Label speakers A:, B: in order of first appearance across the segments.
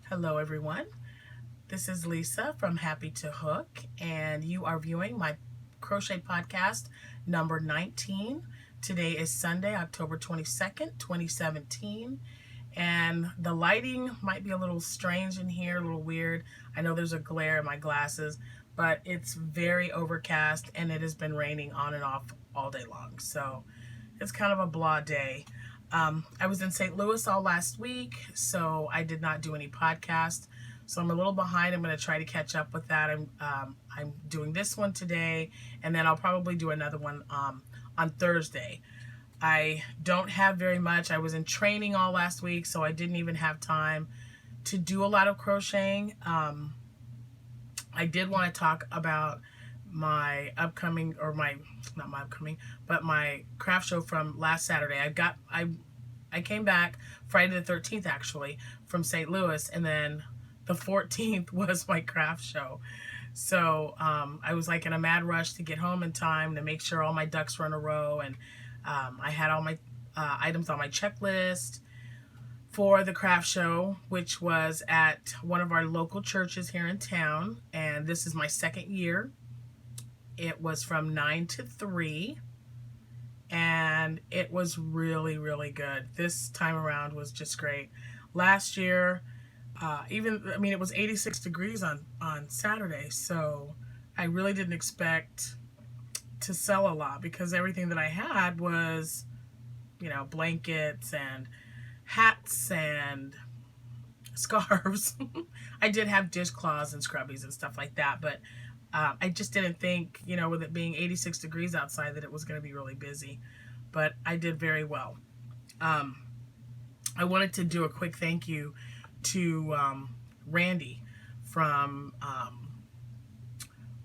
A: Hello everyone, this is Lisa from Happy to Hook, and you are viewing my crochet podcast number 19. Today is Sunday, October 22nd, 2017, and the lighting might be a little strange in here, a little weird. I know there's a glare in my glasses, but it's very overcast and it has been raining on and off all day long, so it's kind of a blah day. I was in St. Louis all last week, so I did not do any podcast. So I'm a little behind. I'm going to try to catch up with that. I'm doing this one today, and then I'll probably do another one on Thursday. I don't have very much. I was in training all last week, so I didn't even have time to do a lot of crocheting. I did want to talk about my upcoming, or my, not my upcoming, but my craft show from last Saturday. I came back Friday the 13th actually from St. Louis, and then the 14th was my craft show. So I was like in a mad rush to get home in time to make sure all my ducks were in a row, and I had all my items on my checklist for the craft show, which was at one of our local churches here in town, and this is my second year. It was from 9 to 3, and it was really, really good. This time around was just great. Last year, it was 86 degrees on Saturday, so I really didn't expect to sell a lot because everything that I had was, blankets and hats and scarves. I did have dishcloths and scrubbies and stuff like that, but I just didn't think, with it being 86 degrees outside, that it was going to be really busy. But I did very well. I wanted to do a quick thank you to Randy from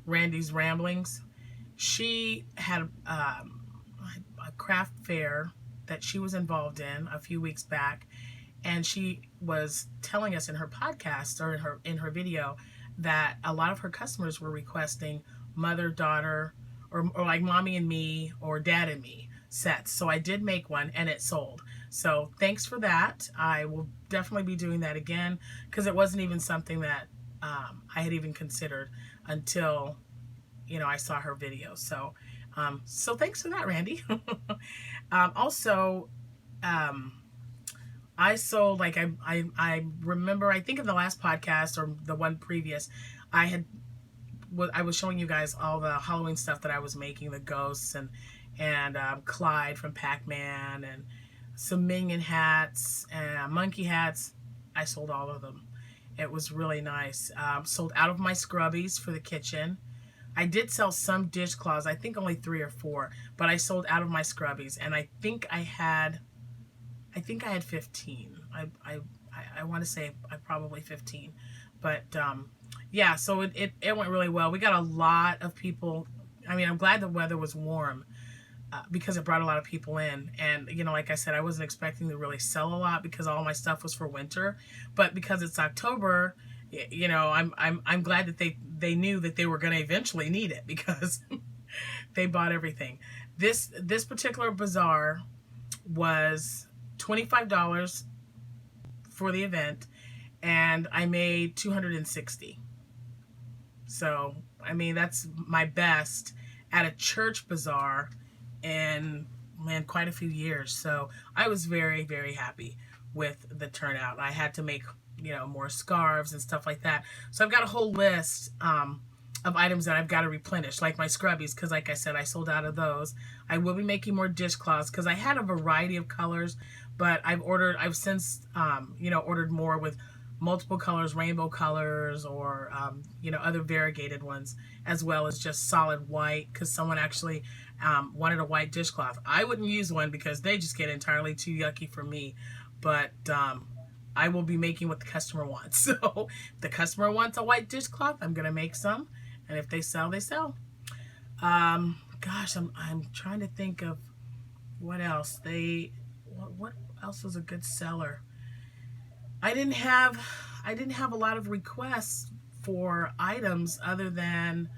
A: Randy's Ramblings. She had a craft fair that she was involved in a few weeks back, and she was telling us in her podcast, or in her video, that a lot of her customers were requesting mother, daughter, or like mommy and me or dad and me sets. So I did make one and it sold. So thanks for that. I will definitely be doing that again, because it wasn't even something that I had even considered until I saw her video. So so thanks for that, Randy. Also, I sold, like, I remember, I think in the last podcast or the one previous, I was showing you guys all the Halloween stuff that I was making, the ghosts and Clyde from Pac-Man, and some minion hats and monkey hats. I sold all of them. It was really nice. Sold out of my scrubbies for the kitchen. I did sell some dishcloths, I think only 3 or 4, but I sold out of my scrubbies, and I think I had 15. I want to say probably 15, but yeah, so it went really well. We got a lot of people. I'm glad the weather was warm, because it brought a lot of people in, and like I said, I wasn't expecting to really sell a lot because all my stuff was for winter, but because it's October, I'm glad that they knew that they were going to eventually need it, because they bought everything. This particular bazaar was $25 for the event, and I made $260. So that's my best at a church bazaar in quite a few years. So I was very, very happy with the turnout. I had to make more scarves and stuff like that. So I've got a whole list of items that I've got to replenish, like my scrubbies, because like I said, I sold out of those. I will be making more dishcloths because I had a variety of colors, but I've since ordered more with multiple colors, rainbow colors, or other variegated ones, as well as just solid white, because someone actually wanted a white dishcloth. I wouldn't use one because they just get entirely too yucky for me, but I will be making what the customer wants. So if the customer wants a white dishcloth, I'm going to make some. And if they sell, they sell. Gosh, I'm trying to think of what else. What else was a good seller? I didn't have a lot of requests for items other than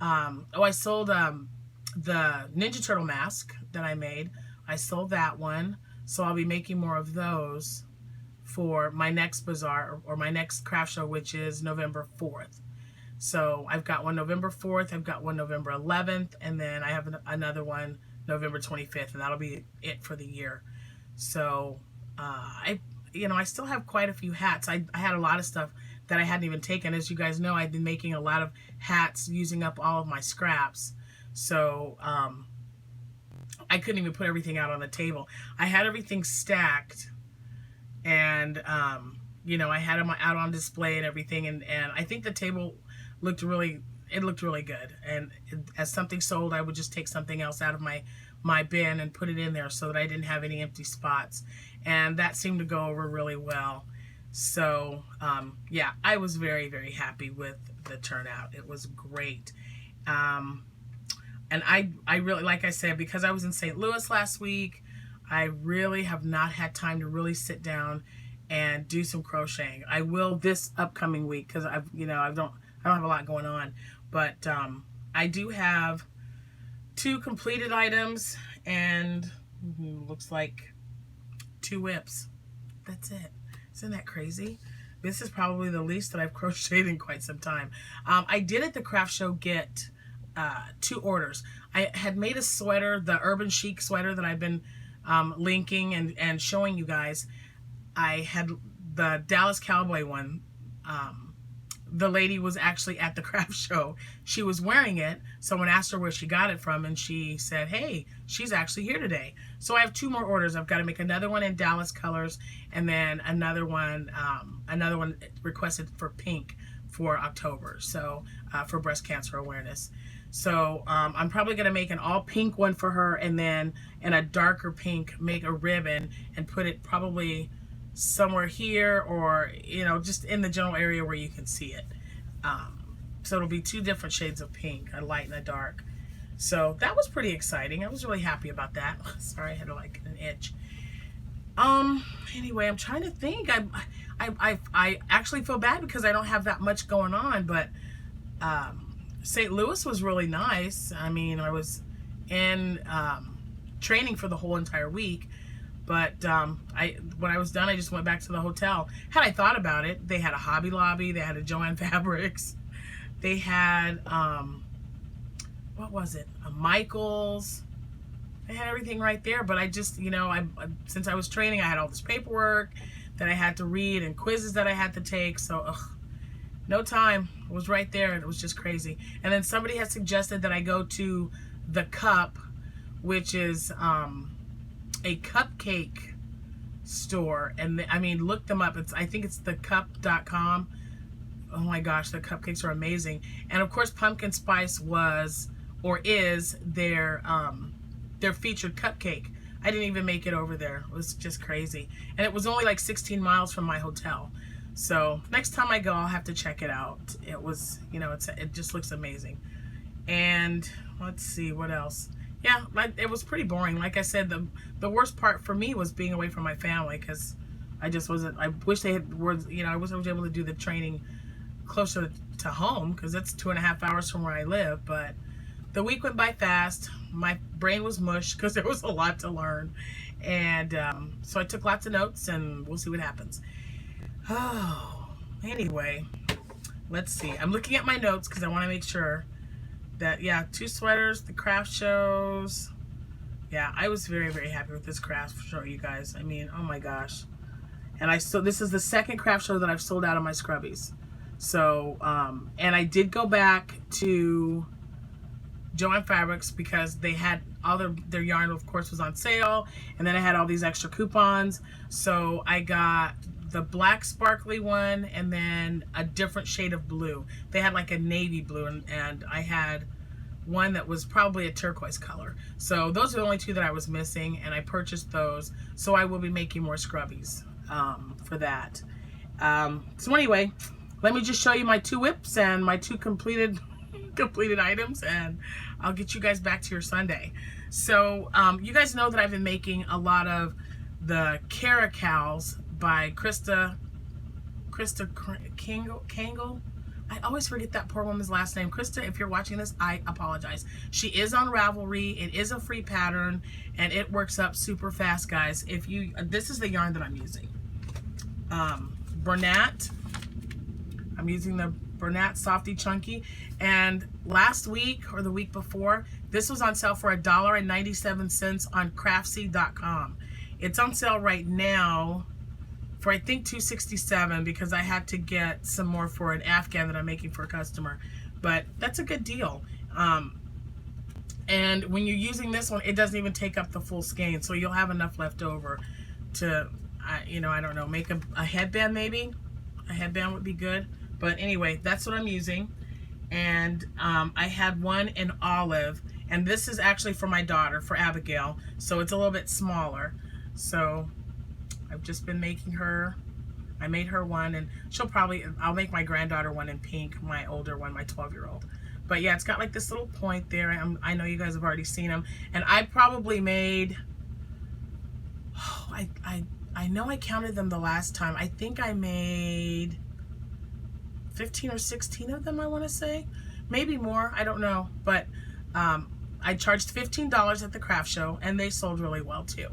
A: I sold the Ninja Turtle mask that I made. I sold that one. So I'll be making more of those for my next bazaar or my next craft show, which is November 4th. So I've got one November 4th, I've got one November 11th, and then I have another one November 25th, and that'll be it for the year. So I still have quite a few hats. I had a lot of stuff that I hadn't even taken. As you guys know, I've been making a lot of hats using up all of my scraps. So I couldn't even put everything out on the table. I had everything stacked, and I had them out on display and everything, and I think the table looked really good. And as something sold, I would just take something else out of my bin and put it in there so that I didn't have any empty spots, and that seemed to go over really well. So yeah, I was very, very happy with the turnout. It was great. And I really, like I said, because I was in St. Louis last week, I really have not had time to really sit down and do some crocheting. I will this upcoming week because I don't have a lot going on, but I do have 2 completed items and looks like 2 whips. That's it. Isn't that crazy? This is probably the least that I've crocheted in quite some time. I did at the craft show get 2 orders. I had made a sweater, the Urban Chic sweater that I've been linking and showing you guys. I had the Dallas Cowboy one. The lady was actually at the craft show. She was wearing it. Someone asked her where she got it from, and she said, hey, she's actually here today. So I have 2 more orders. I've got to make another one in Dallas colors, and then another one requested for pink for October, so for breast cancer awareness. So I'm probably going to make an all pink one for her, and then in a darker pink make a ribbon and put it probably somewhere here, or just in the general area where you can see it. So it'll be 2 different shades of pink, a light and a dark. So that was pretty exciting. I was really happy about that. Sorry, I had like an itch. Anyway, I'm trying to think. I actually feel bad because I don't have that much going on, but St. Louis was really nice. I mean, I was in training for the whole entire week, but when I was done, I just went back to the hotel. Had I thought about it, they had a Hobby Lobby, they had a Joann Fabrics, they had what was it, a Michaels. They had everything right there, but I just, since I was training, I had all this paperwork that I had to read and quizzes that I had to take, so no time. It was right there, and it was just crazy. And then somebody had suggested that I go to The Cup, which is a cupcake store, and I mean, look them up. I think it's thecup.com. Oh my gosh, the cupcakes are amazing. And of course, pumpkin spice was or is their featured cupcake. I didn't even make it over there. It was just crazy, and it was only like 16 miles from my hotel. So next time I go, I'll have to check it out. It was, it just looks amazing. And let's see what else. Yeah, it was pretty boring. Like I said, the worst part for me was being away from my family, because I just wasn't. I wish they had I wasn't able to do the training closer to home, because it's 2.5 hours from where I live. But the week went by fast. My brain was mush because there was a lot to learn, and so I took lots of notes, and we'll see what happens. Oh, anyway, let's see. I'm looking at my notes because I want to make sure that, yeah, 2 sweaters, the craft shows. Yeah, I was very, very happy with this craft show, you guys. I mean, oh my gosh. And this is the 2nd craft show that I've sold out of my scrubbies. So, and I did go back to Joann Fabrics because they had all their yarn, of course, was on sale, and then I had all these extra coupons. So I got the black sparkly one, and then a different shade of blue. They had like a navy blue, and I had one that was probably a turquoise color. So those are the only 2 that I was missing, and I purchased those. So I will be making more scrubbies for that. So anyway, let me just show you my 2 whips and my 2 completed items, and I'll get you guys back to your Sunday. So you guys know that I've been making a lot of the Caracals by Krista Kangle. I always forget that poor woman's last name. Krista, if you're watching this, I apologize. She is on Ravelry. It is a free pattern, and it works up super fast, guys. This is the yarn that I'm using. Bernat. I'm using the Bernat Softy Chunky. And last week or the week before, this was on sale for $1.97 on Craftsy.com. It's on sale right now for I think $2.67 because I had to get some more for an Afghan that I'm making for a customer. But that's a good deal. And when you're using this one, it doesn't even take up the full skein, so you'll have enough left over to, you know, I don't know, make a headband maybe. A headband would be good. But anyway, that's what I'm using. And I had one in olive, and this is actually for my daughter, for Abigail, so it's a little bit smaller. So I've just been making her, I made her one, and I'll make my granddaughter one in pink, my older one, my 12-year-old. But yeah, it's got like this little point there. I know you guys have already seen them. And I probably made, I know I counted them the last time. I think I made 15 or 16 of them, I want to say. Maybe more, I don't know. But I charged $15 at the craft show, and they sold really well too.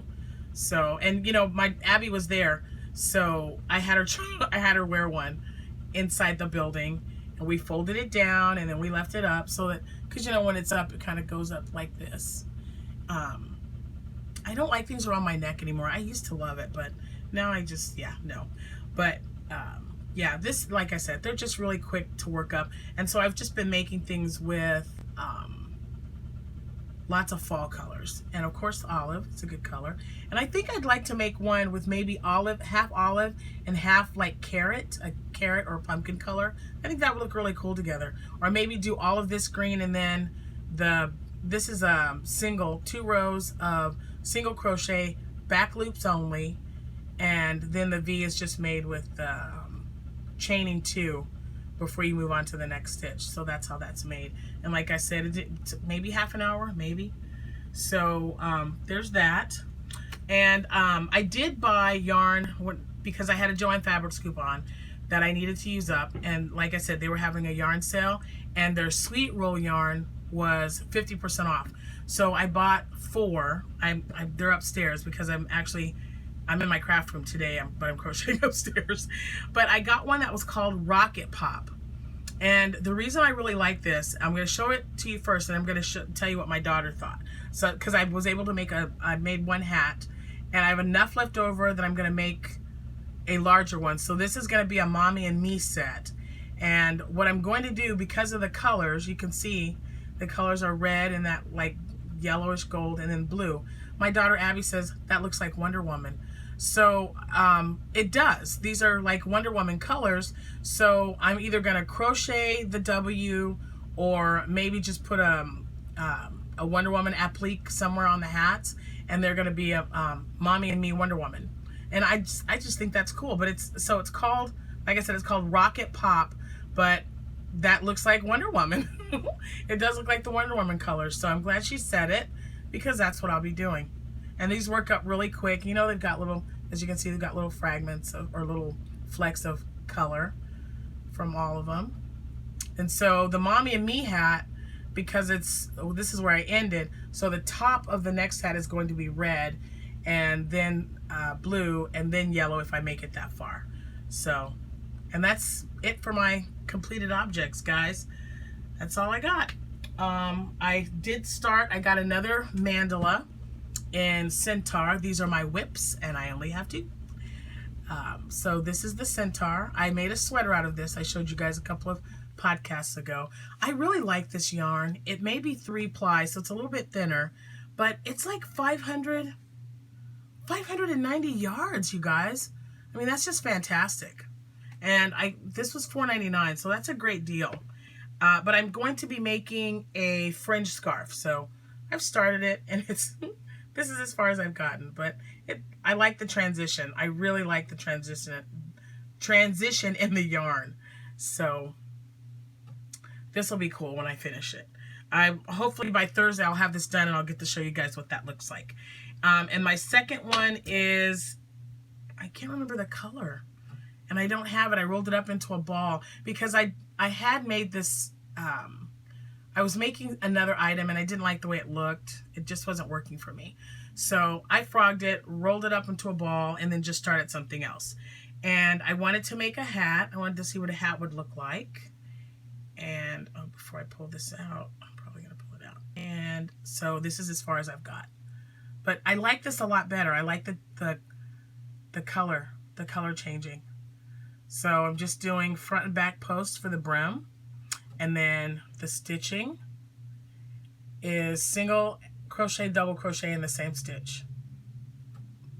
A: So, and you know, my Abby was there, so I had her wear one inside the building, and we folded it down, and then we left it up so that, because you know, when it's up, it kind of goes up like this. I don't like things around my neck anymore. I used to love it, but now I just, yeah, no. But yeah, this, like I said, they're just really quick to work up, and so I've just been making things with lots of fall colors, and of course olive, it's a good color. And I think I'd like to make one with maybe olive, half olive and half like carrot, a carrot or pumpkin color. I think that would look really cool together. Or maybe do all of this green, and then this is a single, 2 rows of single crochet, back loops only, and then the V is just made with chaining 2 before you move on to the next stitch. So that's how that's made. And like I said, it's maybe half an hour, maybe. So there's that. And I did buy yarn because I had a Joann Fabrics coupon that I needed to use up. And like I said, they were having a yarn sale, and their sweet roll yarn was 50% off. So I bought 4. They're upstairs because I'm in my craft room today, but I'm crocheting upstairs. But I got one that was called Rocket Pop. And the reason I really like this, I'm going to show it to you first, and I'm going to tell you what my daughter thought. So, because I was able to I made one hat, and I have enough left over that I'm going to make a larger one. So this is going to be a Mommy and Me set. And what I'm going to do, because of the colors, you can see the colors are red and that like yellowish gold and then blue. My daughter Abby says that looks like Wonder Woman. So it does. These are like Wonder Woman colors. So I'm either going to crochet the W or maybe just put a Wonder Woman applique somewhere on the hats, and they're going to be a Mommy and Me Wonder Woman. And I just think that's cool. But it's called, like I said, it's called Rocket Pop, but that looks like Wonder Woman. It does look like the Wonder Woman colors. So I'm glad she said it, because that's what I'll be doing. And these work up really quick. You know, they've got little, as you can see, they've got little fragments or little flecks of color from all of them. And so the Mommy and Me hat, because this is where I ended, so the top of the next hat is going to be red, and then blue, and then yellow if I make it that far. So, and that's it for my completed objects, guys. That's all I got. I got another mandala in Centaur. These are my whips, and I only have 2. So this is the Centaur. I made a sweater out of this. I showed you guys a couple of podcasts ago. I really like this yarn. It may be 3 ply, so it's a little bit thinner, but it's like 590 yards, you guys. I mean, that's just fantastic. And this was $4.99, so that's a great deal. But I'm going to be making a fringe scarf. So I've started it, and this is as far as I've gotten, but I like the transition. I really like the transition in the yarn. So this will be cool when I finish it. Hopefully by Thursday I'll have this done, and I'll get to show you guys what that looks like. And my second one is, I can't remember the color, and I don't have it. I rolled it up into a ball because I had made this, I was making another item, and I didn't like the way it looked. It just wasn't working for me. So I frogged it, rolled it up into a ball, and then just started something else. And I wanted to make a hat. I wanted to see what a hat would look like. And oh, before I pull this out, I'm probably going to pull it out. And so this is as far as I've got. But I like this a lot better. I like the color changing. So I'm just doing front and back posts for the brim. And then the stitching is single crochet, double crochet in the same stitch.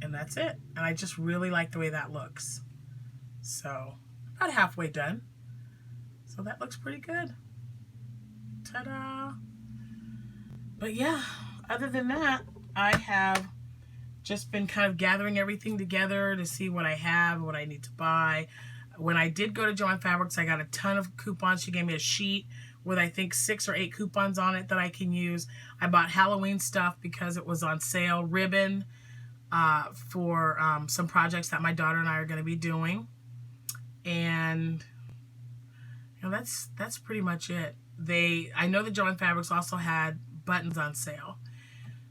A: And that's it. And I just really like the way that looks. So about halfway done. So that looks pretty good. Ta-da! But yeah, other than that, I have just been kind of gathering everything together to see what I have, what I need to buy. When I did go to Joann Fabrics, I got a ton of coupons. She gave me a sheet with I think 6 or 8 coupons on it that I can use. I bought Halloween stuff because it was on sale. Ribbon for some projects that my daughter and I are going to be doing. And you know, that's pretty much it. I know that Joann Fabrics also had buttons on sale.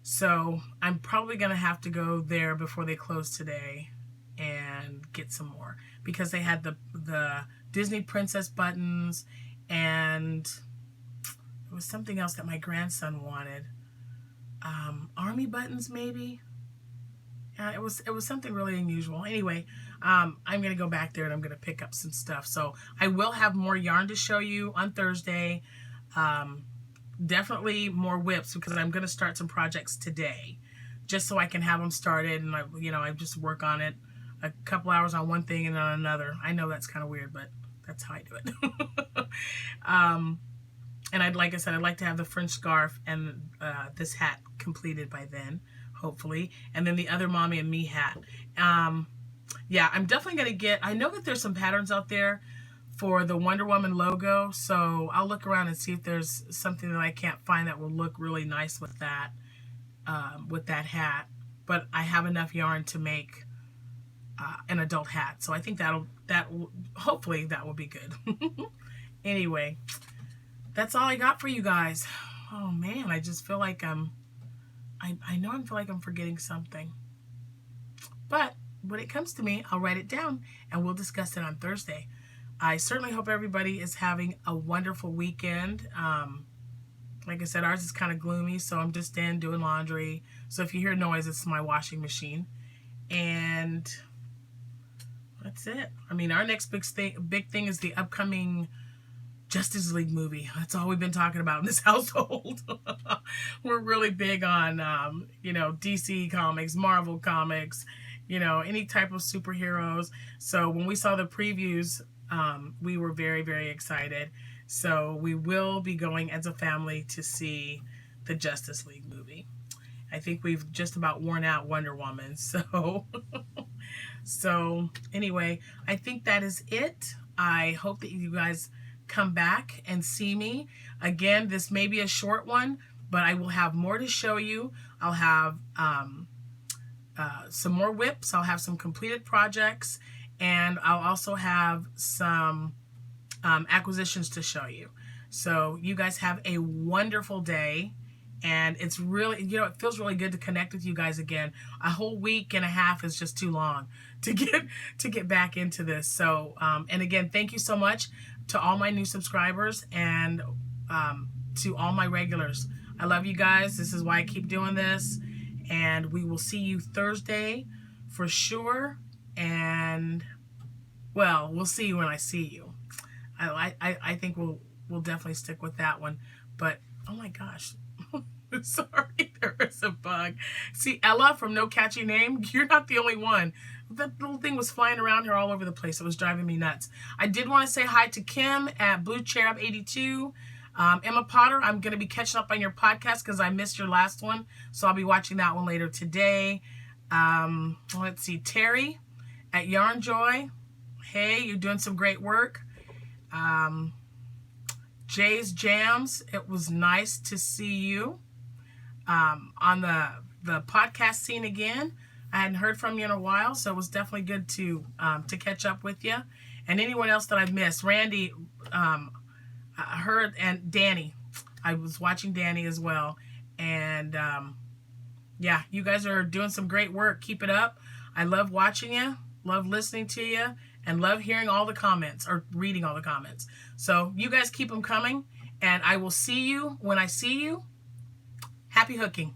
A: So I'm probably going to have to go there before they close today and get some more. Because they had the Disney Princess buttons, and there was something else that my grandson wanted. Army buttons, maybe? Yeah, it was something really unusual. Anyway, I'm going to go back there and I'm going to pick up some stuff. So I will have more yarn to show you on Thursday. Definitely more whips because I'm going to start some projects today just so I can have them started and I just work on it a couple hours on one thing and on another. I know that's kind of weird, but that's how I do it. And like I said, I'd like to have the French scarf and this hat completed by then, hopefully. And then the other Mommy and Me hat. Yeah, I'm definitely going to get, I know that there's some patterns out there for the Wonder Woman logo, so I'll look around and see if there's something that I can't find that will look really nice with that hat. But I have enough yarn to make an adult hat, so I think hopefully that will be good. Anyway, that's all I got for you guys. Oh man, I just feel like I know I feel like I'm forgetting something, but when it comes to me, I'll write it down and we'll discuss it on Thursday. I certainly hope everybody is having a wonderful weekend. Like I said, ours is kind of gloomy, so I'm just in doing laundry. So if you hear noise, it's my washing machine. And that's it. I mean, our next big thing is the upcoming Justice League movie. That's all we've been talking about in this household. We're really big on, DC comics, Marvel comics, any type of superheroes. So when we saw the previews, we were very, very excited. So we will be going as a family to see the Justice League movie. I think we've just about worn out Wonder Woman. So anyway, I think that is it. I hope that you guys come back and see me. Again, this may be a short one, but I will have more to show you. I'll have some more whips. I'll have some completed projects, and I'll also have some acquisitions to show you. So you guys have a wonderful day. And it's really, it feels really good to connect with you guys again. A whole week and a half is just too long to get back into this. So, and again, thank you so much to all my new subscribers and to all my regulars. I love you guys. This is why I keep doing this. And we will see you Thursday for sure. And, well, we'll see you when I see you. I think we'll definitely stick with that one. But, oh my gosh. Sorry, there is a bug. See, Ella from No Catchy Name, you're not the only one. That little thing was flying around here all over the place. It was driving me nuts. I did want to say hi to Kim at Blue Cherub 82. Emma Potter, I'm going to be catching up on your podcast because I missed your last one. So I'll be watching that one later today. Let's see, Terry at Yarn Joy. Hey, you're doing some great work. Jay's Jams, it was nice to see you on the podcast scene again. I hadn't heard from you in a while, so it was definitely good to catch up with you. And anyone else that I've missed, Randy, I heard, and Danny. I was watching Danny as well. And yeah, you guys are doing some great work. Keep it up. I love watching you. Love listening to you and love hearing all the comments or reading all the comments. So you guys keep them coming, and I will see you when I see you. Happy hooking.